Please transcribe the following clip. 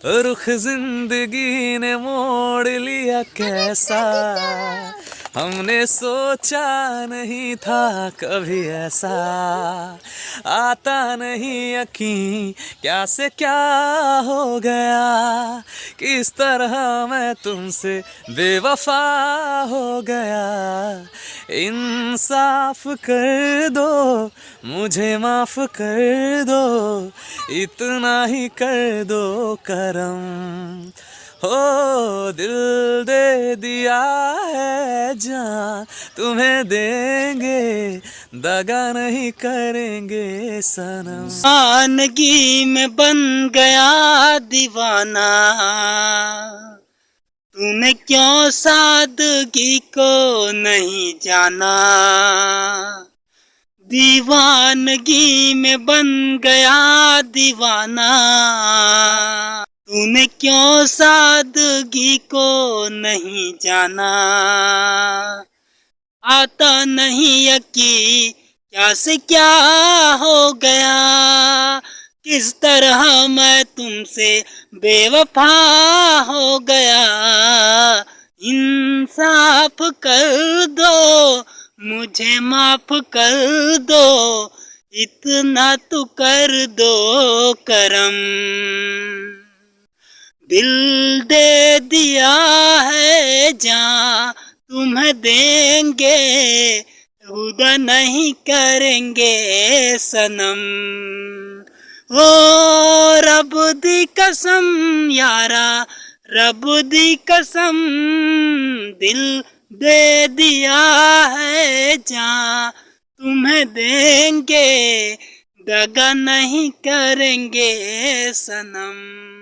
रुख जिंदगी ने मोड़ लिया कैसा, हमने सोचा नहीं था कभी ऐसा। आता नहीं यकीन क्या से क्या हो गया, किस तरह मैं तुमसे बेवफा हो गया। इंसाफ कर दो, मुझे माफ कर दो, इतना ही कर दो करम। हो दिल दे दिया है जान तुम्हें देंगे, दगा नहीं करेंगे सनम। दीवानगी में बन गया दीवाना, तूने क्यों सादगी को नहीं जाना। दीवानगी में बन गया दीवाना, तूने क्यों सादगी को नहीं जाना। आता नहीं यकीन क्या से क्या हो गया, किस तरह मैं तुमसे बेवफा हो गया। इंसाफ कर दो, मुझे माफ कर दो, इतना तो कर दो करम। दिल दे दिया है जान तुम्हें देंगे, खुदा नहीं करेंगे सनम। ओ रब दी कसम यारा, रब दी कसम, दिल दे दिया है जान तुम्हें देंगे, दगा नहीं करेंगे सनम।